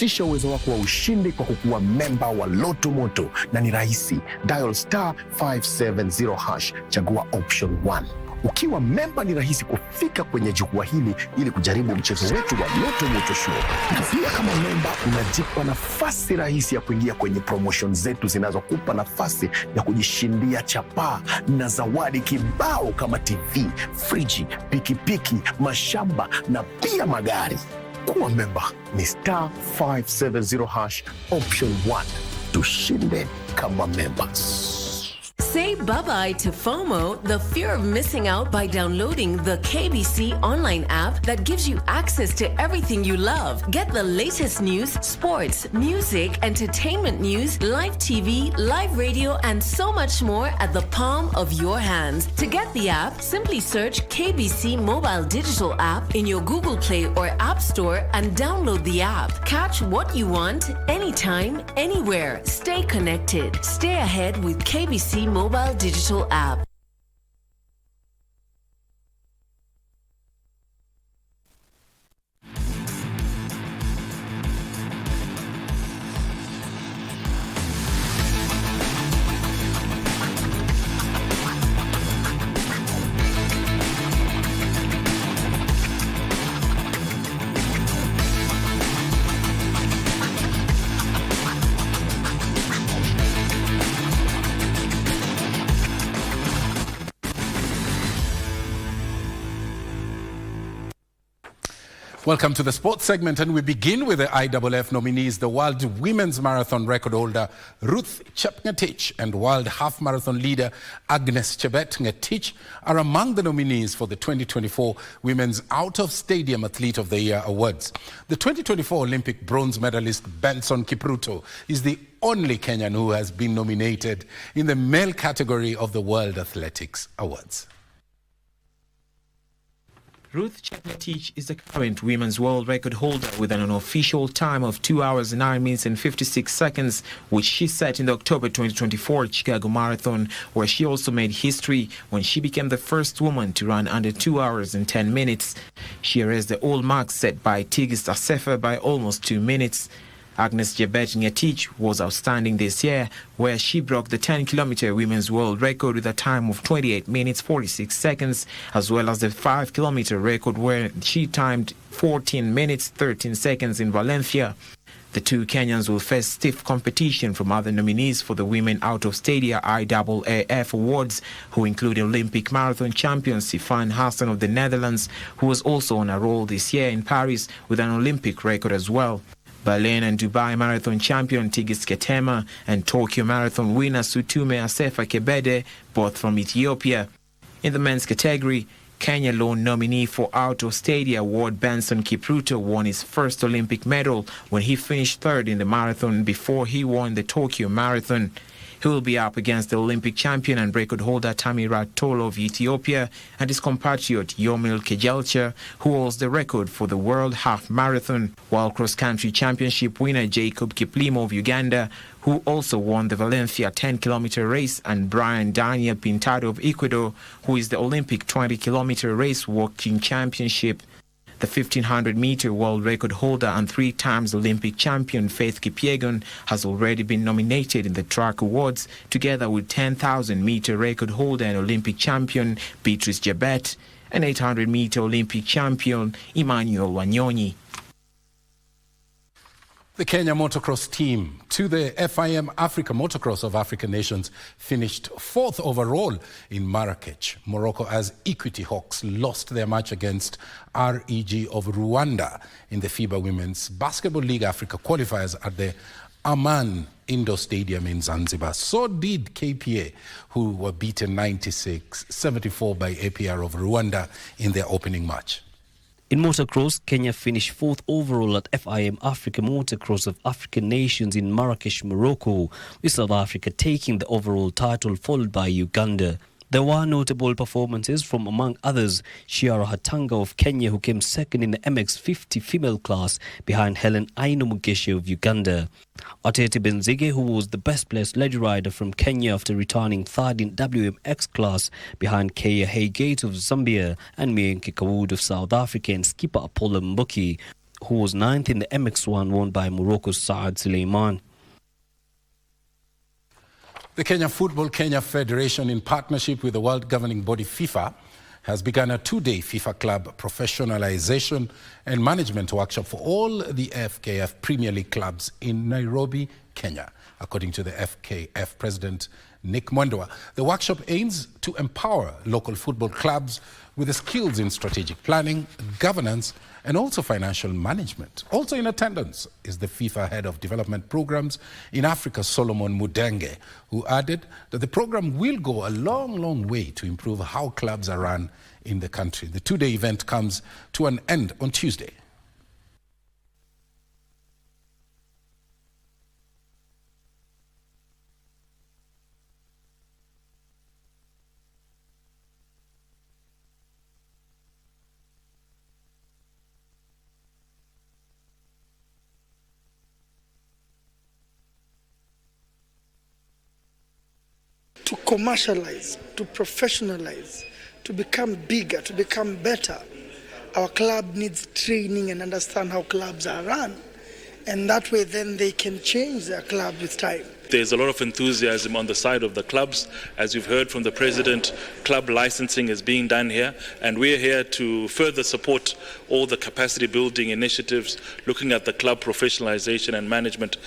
Hamasisha uwezo wako wa ushindi kwa kukuwa memba wa Loto Moto, na ni rahisi. Dial star 570 hash, chagua option 1. Ukiwa memba ni rahisi kufika kwenye jukwaa hili ili kujaribu mchezo wetu wa Loto Moto Show. Na pia kama memba unajipa nafasi rahisi ya kuingia kwenye promotion zetu zinazokupa nafasi ya kujishindia chapaa na zawadi kibao kama TV, friji, pikipiki, mashamba na pia magari. Kuwa memba ni star 570 hash option 1. Tushinde kama members. Say bye-bye to FOMO, the fear of missing out, by downloading the KBC Online app that gives you access to everything you love. Get the latest news, sports, music, entertainment news, live TV, live radio, and so much more at the palm of your hands. To get the app, simply search KBC Mobile Digital App in your Google Play or App Store and download the app. Catch what you want, anytime, anywhere. Stay connected. Stay ahead with KBC Mobile Digital App. Welcome to the sports segment, and we begin with the IAAF nominees. The World Women's Marathon record holder Ruth Chepngetich and World Half Marathon leader Agnes Chebet-Ngetich are among the nominees for the 2024 Women's Out of Stadium Athlete of the Year Awards. The 2024 Olympic bronze medalist Benson Kipruto is the only Kenyan who has been nominated in the male category of the World Athletics Awards. Ruth Chepngetich is the current women's world record holder with an unofficial time of 2 hours, 9 minutes and 56 seconds, which she set in the October 2024 Chicago Marathon, where she also made history when she became the first woman to run under 2 hours and 10 minutes. She erased the old mark set by Tigist Assefa by almost 2 minutes. Agnes Chebet-Ngetich was outstanding this year, where she broke the 10-kilometer women's world record with a time of 28 minutes 46 seconds, as well as the 5-kilometer record where she timed 14 minutes 13 seconds in Valencia. The two Kenyans will face stiff competition from other nominees for the Women Out of Stadia IAAF Awards, who include Olympic marathon champion Sifan Hassan of the Netherlands, who was also on a roll this year in Paris with an Olympic record as well. Berlin and Dubai marathon champion Tigist Ketema and Tokyo marathon winner Sutume Asefa Kebede, both from Ethiopia. In the men's category, Kenya lone nominee for Out of Stadia award Benson Kipruto won his first Olympic medal when he finished third in the marathon before he won the Tokyo marathon. He will be up against the Olympic champion and record holder Tamirat Tolo of Ethiopia and his compatriot Yomil Kejelcha, who holds the record for the World Half Marathon, while cross-country championship winner Jacob Kiplimo of Uganda, who also won the Valencia 10-kilometer race, and Brian Daniel Pintado of Ecuador, who is the Olympic 20-kilometer race walking championship. The 1,500-meter world record holder and 3 times Olympic champion Faith Kipyegon has already been nominated in the track awards, together with 10,000-meter record holder and Olympic champion Beatrice Jabet and 800-meter Olympic champion Emmanuel Wanyonyi. The Kenya motocross team to the FIM Africa Motocross of African Nations finished 4th overall in Marrakech, Morocco, as Equity Hawks lost their match against REG of Rwanda in the FIBA Women's Basketball League Africa qualifiers at the Aman Indoor Stadium in Zanzibar. So did KPA, who were beaten 96-74 by APR of Rwanda in their opening match. In motocross, Kenya finished 4th overall at FIM Africa Motocross of African Nations in Marrakech, Morocco, with South Africa taking the overall title, followed by Uganda. There were notable performances from, among others, Shiara Hatanga of Kenya, who came second in the MX50 female class behind Helen Aino Mugeshe of Uganda. Atete Benzige, who was the best-placed lady rider from Kenya after returning third in WMX class behind Kaya Haygate of Zambia and Mienke Kawud of South Africa and skipper Apollo Mboki. who was 9th in the MX1 won by Morocco's Saad Suleiman. The Kenya Football Kenya Federation, in partnership with the world governing body FIFA, has begun a 2-day FIFA club professionalization and management workshop for all the FKF Premier League clubs in Nairobi, Kenya. According to the FKF president, Nick Mwendwa, the workshop aims to empower local football clubs with the skills in strategic planning, governance, and also financial management. Also in attendance is the FIFA head of development programs in Africa, Solomon Mudenge, who added that the program will go a long way to improve how clubs are run in the country. The 2-day event comes to an end on Tuesday. To commercialize, to professionalize, to become bigger, to become better, our club needs training and understand how clubs are run. And that way then they can change their club with time. There's a lot of enthusiasm on the side of the clubs. As you've heard from the president, club licensing is being done here, and we're here to further support all the capacity building initiatives, looking at the club professionalization and management.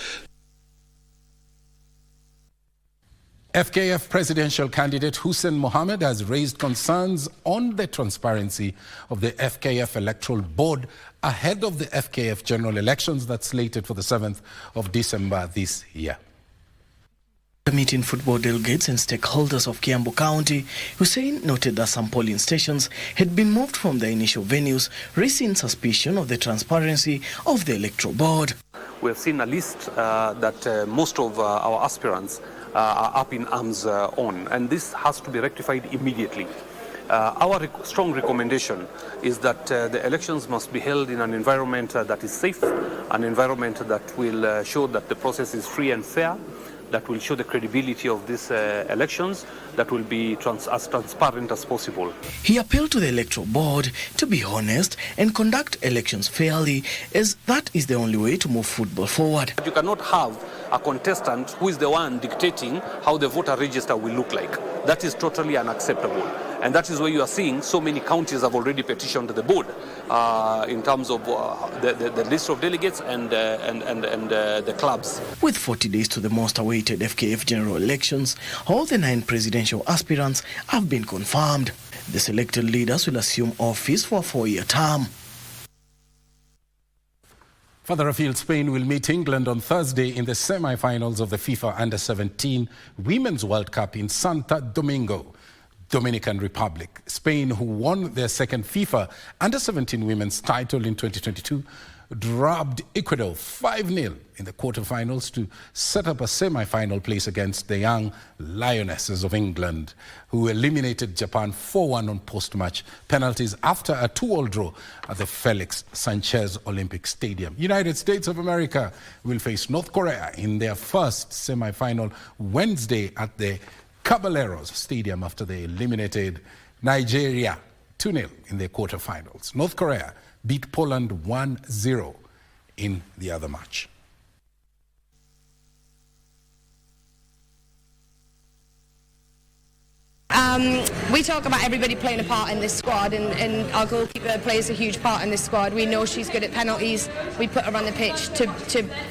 FKF presidential candidate Hussein Mohammed has raised concerns on the transparency of the FKF electoral board ahead of the FKF general elections that's slated for the 7th of December this year. Meeting football delegates and stakeholders of Kiambu County, Hussein noted that some polling stations had been moved from their initial venues, raising suspicion of the transparency of the electoral board. We have seen a list that most of our aspirants are up in arms on, and this has to be rectified immediately. Our strong recommendation is that the elections must be held in an environment that is safe, an environment that will show that the process is free and fair, that will show the credibility of these elections, that will be as transparent as possible. He appealed to the electoral board to be honest and conduct elections fairly, as that is the only way to move football forward. You cannot have a contestant who is the one dictating how the voter register will look like. That is totally unacceptable. And that is why you are seeing so many counties have already petitioned the board in terms of the list of delegates and the clubs. With 40 days to the most awaited FKF general elections, all the 9 presidential aspirants have been confirmed. The selected leaders will assume office for a 4-year term. Further afield, Spain will meet England on Thursday in the semi-finals of the FIFA Under-17 Women's World Cup in Santo Domingo, Dominican Republic. Spain, who won their second FIFA Under-17 women's title in 2022, drubbed Ecuador 5-0 in the quarterfinals to set up a semi-final place against the young Lionesses of England, who eliminated Japan 4-1 on post-match penalties after a 2-2 draw at the Felix Sanchez Olympic Stadium. United States of America will face North Korea in their first semi-final Wednesday at the Caballeros Stadium after they eliminated Nigeria 2-0 in their quarterfinals. North Korea beat Poland 1-0 in the other match. We talk about everybody playing a part in this squad, and our goalkeeper plays a huge part in this squad. We know she's good at penalties. We put her on the pitch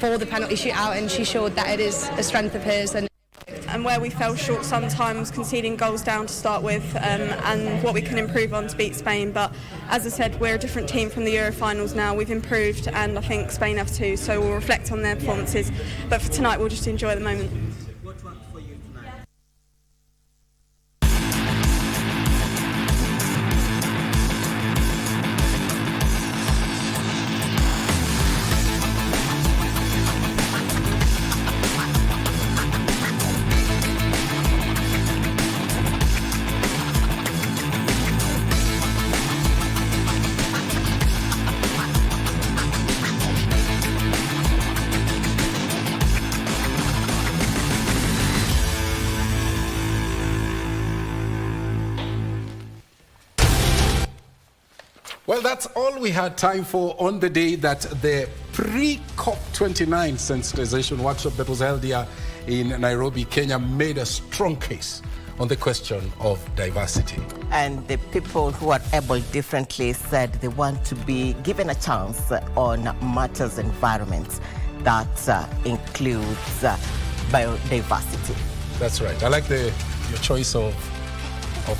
for the penalty shootout, and she showed that it is a strength of hers. And where we fell short sometimes, conceding goals down to start with, and what we can improve on to beat Spain. But as I said, we're a different team from the Euro finals now. We've improved, and I think Spain have too, so we'll reflect on their performances. But for tonight, we'll just enjoy the moment. Well, that's all we had time for on the day that the pre-COP29 sensitization workshop that was held here in Nairobi, Kenya, made a strong case on the question of diversity. And the people who are able differently said they want to be given a chance on matters environment that includes biodiversity. That's right. I like your choice of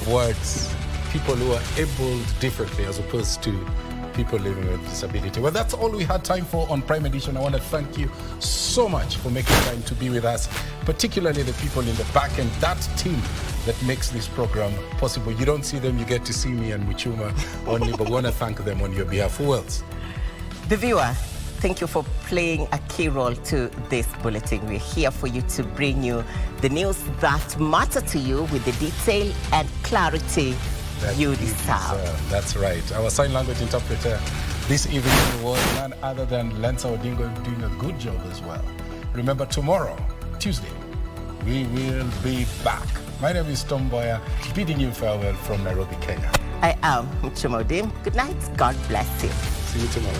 words. People who are able differently as opposed to people living with disability. Well, that's all we had time for on Prime Edition. I want to thank you so much for making time to be with us, particularly the people in the back end, that team that makes this program possible. You don't see them, you get to see me and Muchuma only, but we want to thank them on your behalf. Who else? The viewer, thank you for playing a key role to this bulletin. We're here for you to bring you the news that matter to you with the detail and clarity that you deserve. That's right. Our sign language interpreter this evening was none other than Lensa Odingo, doing a good job as well. Remember, tomorrow, Tuesday, we will be back. My name is Tom Boya, bidding you farewell from Nairobi, Kenya. I am Muchumodim. Good night. God bless you. See you tomorrow.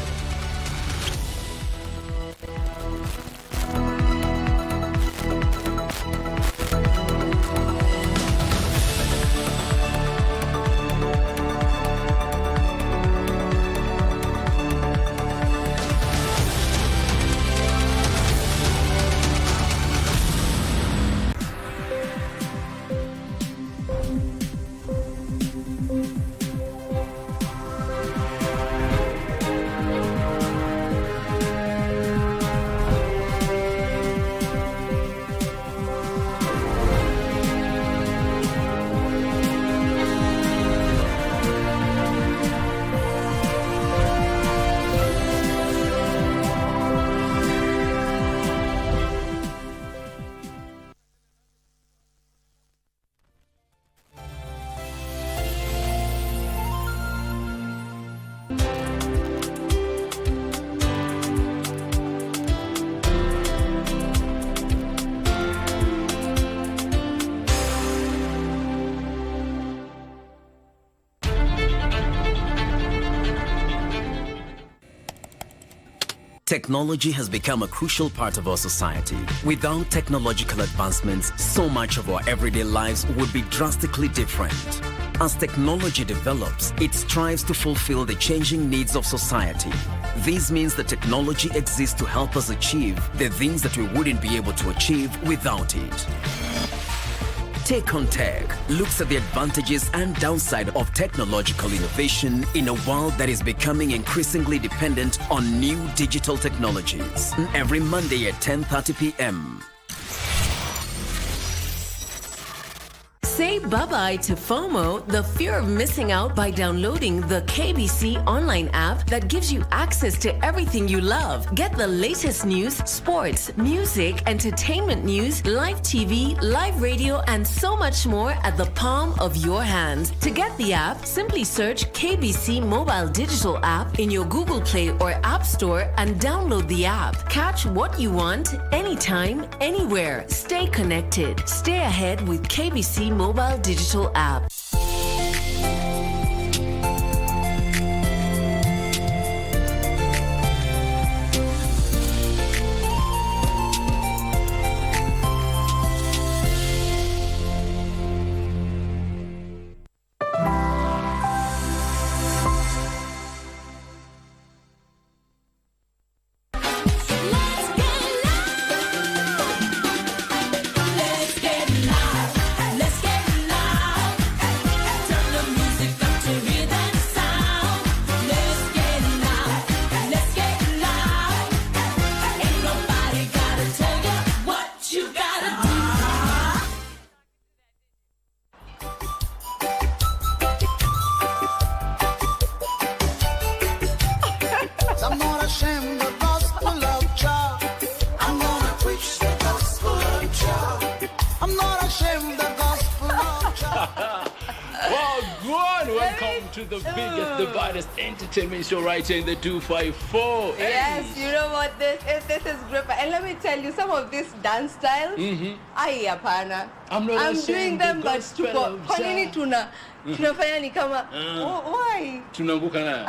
Technology has become a crucial part of our society. Without technological advancements, so much of our everyday lives would be drastically different. As technology develops, it strives to fulfill the changing needs of society. This means that technology exists to help us achieve the things that we wouldn't be able to achieve without it. Take on Tech looks at the advantages and downside of technological innovation in a world that is becoming increasingly dependent on new digital technologies. Every Monday at 10:30 p.m. Say bye-bye to FOMO, the fear of missing out, by downloading the KBC Online app that gives you access to everything you love. Get the latest news, sports, music, entertainment news, live TV, live radio, and so much more at the palm of your hand. To get the app, simply search KBC Mobile Digital app in your Google Play or App Store and download the app. Catch what you want, anytime, anywhere. Stay connected. Stay ahead with KBC Mobile Digital app. Well, go on. Welcome to the biggest, the baddest entertainment show right here in the 254. Yes, you know what, this is great. And let me tell you, some of these dance styles, I'm doing them, but kwa nini tunafanya ni kama why? Tunaanguka nayo.